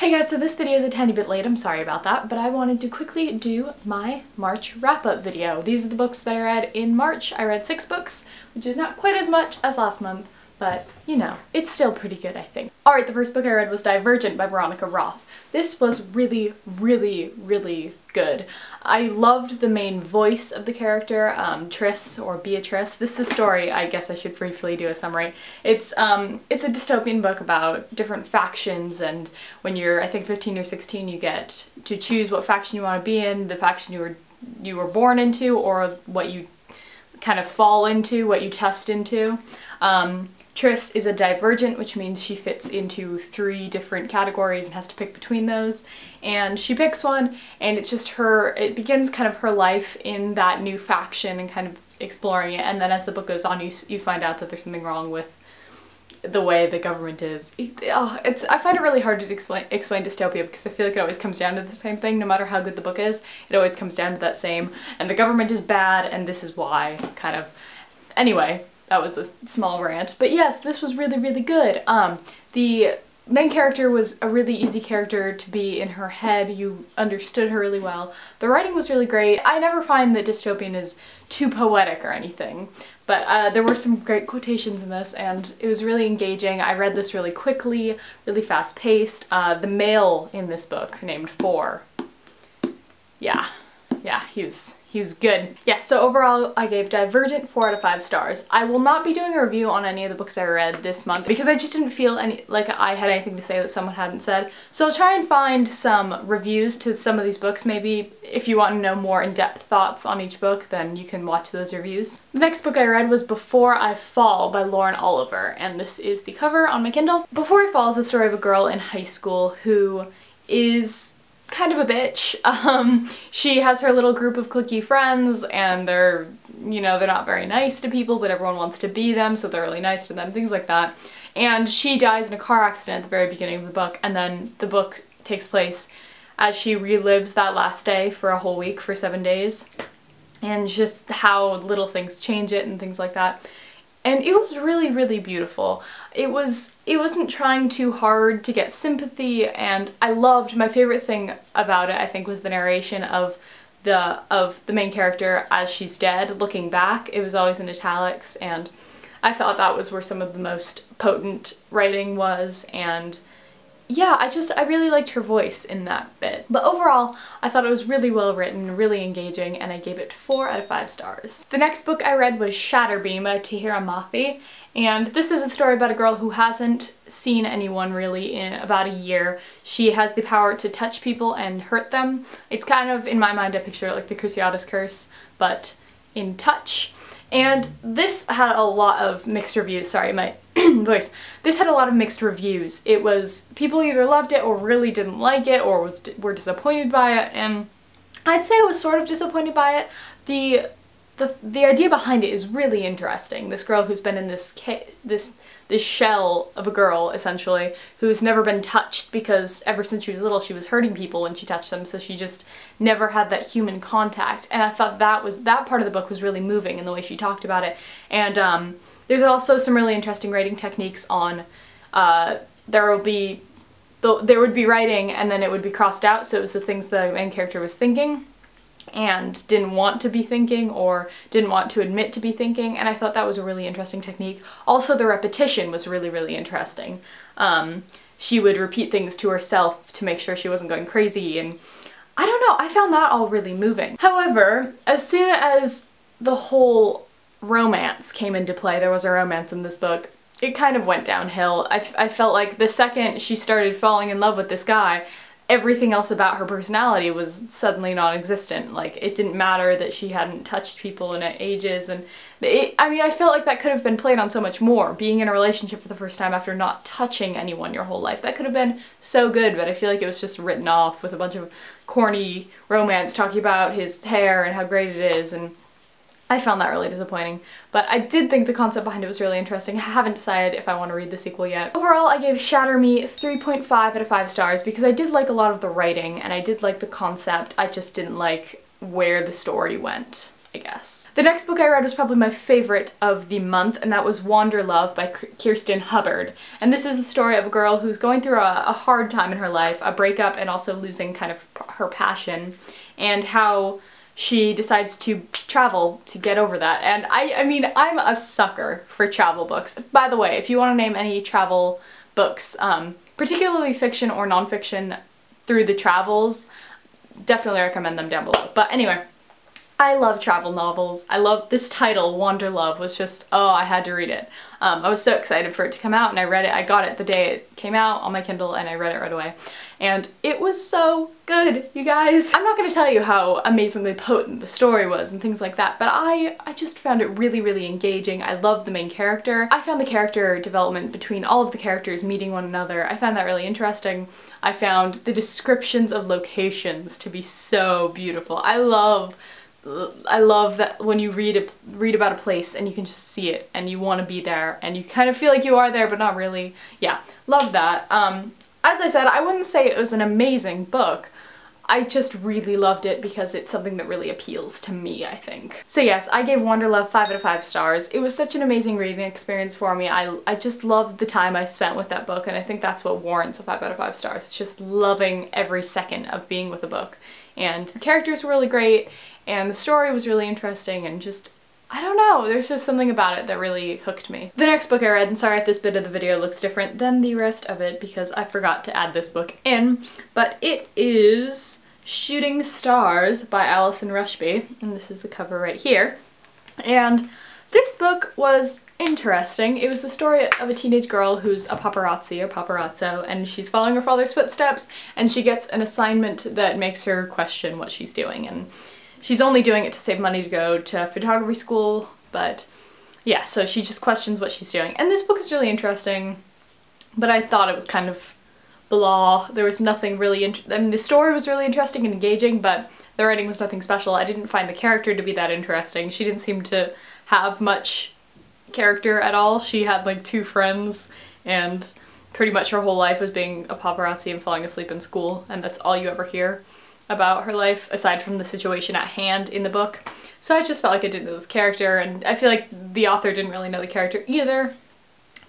Hey guys, so this video is a tiny bit late, I'm sorry about that, but I wanted to quickly do my March wrap-up video. These are the books that I read in March. I read 6 books, which is not quite as much as last month, but you know, it's still pretty good, I think. Alright, the first book I read was Divergent by Veronica Roth. This was really good. I loved the main voice of the character, Tris, or Beatrice. This is a story, I guess I should briefly do a summary. It's a dystopian book about different factions, and when you're, I think, 15 or 16, you get to choose what faction you want to be in, the faction you were born into, or what you kind of fall into, what you test into. Tris is a divergent, which means she fits into 3 different categories and has to pick between those. And she picks one, and it's just her, it begins kind of her life in that new faction and kind of exploring it. And then as the book goes on, you find out that there's something wrong with the way the government is. I find it really hard to explain dystopia because I feel like it always comes down to the same thing. No matter how good the book is, it always comes down to that same, and the government is bad and this is why, kind of. Anyway, that was a small rant. But yes, this was really good. The main character was a really easy character to be in her head. You understood her really well. The writing was really great. I never find that dystopian is too poetic or anything, but there were some great quotations in this and it was really engaging. I read this really quickly, really fast-paced. The male in this book, named 4, yeah, he was good. Yeah, so overall I gave Divergent 4 out of 5 stars. I will not be doing a review on any of the books I read this month because I just didn't feel like I had anything to say that someone hadn't said. So I'll try and find some reviews to some of these books. Maybe if you want to know more in-depth thoughts on each book, then you can watch those reviews. The next book I read was Before I Fall by Lauren Oliver, and this is the cover on my Kindle. Before I Fall is the story of a girl in high school who is kind of a bitch. She has her little group of cliquey friends and they're not very nice to people, but everyone wants to be them, so they're really nice to them, things like that. And she dies in a car accident at the very beginning of the book, and then the book takes place as she relives that last day for a whole week, for 7 days, and just how little things change it and things like that. And it was really beautiful. It wasn't trying too hard to get sympathy, and I loved, my favorite thing about it, I think, was the narration of the main character as she's dead, looking back. It was always in italics, and I thought that was where some of the most potent writing was, and yeah, I really liked her voice in that bit. But overall, I thought it was really well written, really engaging, and I gave it 4 out of 5 stars. The next book I read was Shatter by Tahereh Mafi, and this is a story about a girl who hasn't seen anyone really in about a year. She has the power to touch people and hurt them. It's kind of, in my mind, I picture it like the Cruciatus Curse, but in touch. And this had a lot of mixed reviews. Sorry, my voice. This had a lot of mixed reviews. It was, people either loved it or really didn't like it or were disappointed by it, and I'd say I was sort of disappointed by it. The idea behind it is really interesting. This girl who's been in this shell of a girl, essentially, who's never been touched because ever since she was little she was hurting people when she touched them, so she just never had that human contact. And I thought that part of the book was really moving in the way she talked about it. And there's also some really interesting writing techniques on, there would be writing and then it would be crossed out, so it was the things the main character was thinking and didn't want to be thinking or didn't want to admit to be thinking, and I thought that was a really interesting technique. Also, the repetition was really interesting. She would repeat things to herself to make sure she wasn't going crazy, and I don't know, I found that all really moving. However, as soon as the whole romance came into play, there was a romance in this book, it kind of went downhill. I felt like the second she started falling in love with this guy, everything else about her personality was suddenly non-existent. Like, it didn't matter that she hadn't touched people in ages, and I mean, I felt like that could have been played on so much more. Being in a relationship for the first time after not touching anyone your whole life, that could have been so good, but I feel like it was just written off with a bunch of corny romance talking about his hair and how great it is, and I found that really disappointing, but I did think the concept behind it was really interesting. I haven't decided if I want to read the sequel yet. Overall, I gave Shatter Me 3.5 out of 5 stars because I did like a lot of the writing and I did like the concept. I just didn't like where the story went. I guess. The next book I read was probably my favorite of the month, and that was Wanderlove by Kirsten Hubbard. And this is the story of a girl who's going through a hard time in her life, a breakup, and also losing kind of her passion, and how she decides to travel to get over that. And I mean, I'm a sucker for travel books. By the way, if you want to name any travel books, particularly fiction or nonfiction through the travels, definitely recommend them down below. But anyway, I love travel novels. I love this title, Wanderlove, was just, oh, I had to read it. I was so excited for it to come out, and I read it. I got it the day it came out on my Kindle, and I read it right away. And it was so good, you guys. I'm not going to tell you how amazingly potent the story was and things like that, but I just found it really, really engaging. I loved the main character. I found the character development between all of the characters meeting one another, I found that really interesting. I found the descriptions of locations to be so beautiful. I love that when you read about a place and you can just see it and you want to be there and you kind of feel like you are there but not really. Yeah, love that. As I said, I wouldn't say it was an amazing book. I just really loved it because it's something that really appeals to me, I think. So yes, I gave Wanderlove 5 out of 5 stars. It was such an amazing reading experience for me. I just loved the time I spent with that book, and I think that's what warrants a 5 out of 5 stars. It's just loving every second of being with a book. And the characters were really great, and the story was really interesting, and just, I don't know, there's just something about it that really hooked me. The next book I read, and sorry if this bit of the video looks different than the rest of it because I forgot to add this book in, but it is Shooting Stars by Allison Rushby, and this is the cover right here. And this book was interesting. It was the story of a teenage girl who's a paparazzi or paparazzo, and she's following her father's footsteps, and she gets an assignment that makes her question what she's doing. And she's only doing it to save money to go to photography school, but yeah, so she just questions what she's doing. And this book is really interesting, but I thought it was kind of blah. There was nothing really I mean, the story was really interesting and engaging, but the writing was nothing special. I didn't find the character to be that interesting. She didn't seem to have much character at all. She had like 2 friends, and pretty much her whole life was being a paparazzi and falling asleep in school, and that's all you ever hear about her life, aside from the situation at hand in the book. So I just felt like I didn't know this character, and I feel like the author didn't really know the character either.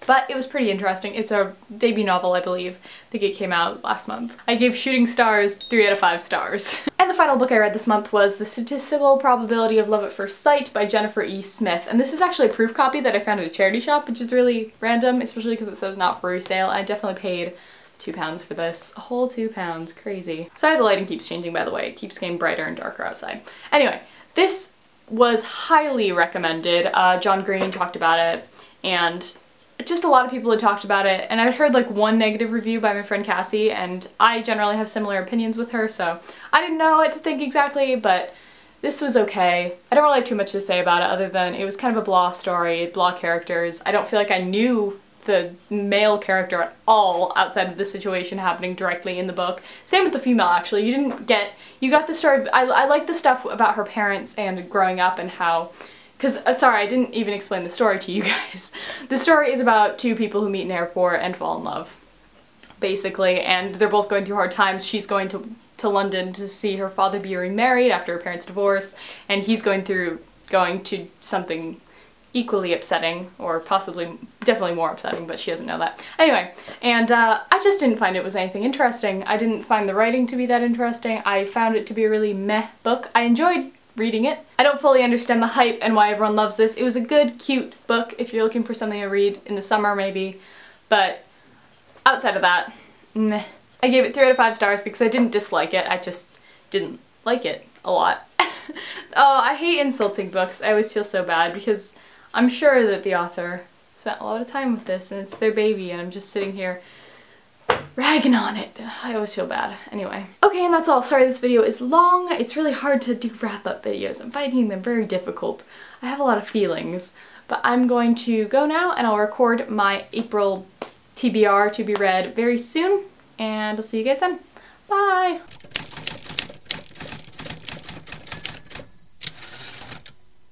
But it was pretty interesting. It's a debut novel, I believe. I think it came out last month. I gave Shooting Stars 3 out of 5 stars. And the final book I read this month was The Statistical Probability of Love at First Sight by Jennifer E. Smith. And this is actually a proof copy that I found at a charity shop, which is really random, especially because it says not for resale. I definitely paid £2 for this. A whole £2. Crazy. Sorry the lighting keeps changing, by the way. It keeps getting brighter and darker outside. Anyway, this was highly recommended. John Green talked about it, and just a lot of people had talked about it, and I'd heard like one negative review by my friend Cassie, and I generally have similar opinions with her, so I didn't know what to think exactly, but this was okay. I don't really have too much to say about it other than it was kind of a blah story, blah characters. I don't feel like I knew the male character at all outside of the situation happening directly in the book. Same with the female, actually. You got the story. I like the stuff about her parents and growing up and how, because, sorry, I didn't even explain the story to you guys. The story is about 2 people who meet in an airport and fall in love, basically, and they're both going through hard times. She's going to London to see her father be remarried after her parents' divorce, and he's going to something equally upsetting, or possibly, definitely more upsetting, but she doesn't know that. Anyway, and I just didn't find it was anything interesting. I didn't find the writing to be that interesting. I found it to be a really meh book. I enjoyed reading it. I don't fully understand the hype and why everyone loves this. It was a good, cute book if you're looking for something to read in the summer maybe, but outside of that, meh. I gave it 3 out of 5 stars because I didn't dislike it, I just didn't like it a lot. Oh, I hate insulting books. I always feel so bad because I'm sure that the author spent a lot of time with this and it's their baby, and I'm just sitting here ragging on it. I always feel bad. Anyway. Okay, and that's all. Sorry this video is long. It's really hard to do wrap-up videos. I'm finding them very difficult. I have a lot of feelings. But I'm going to go now, and I'll record my April TBR to be read very soon, and I'll see you guys then. Bye!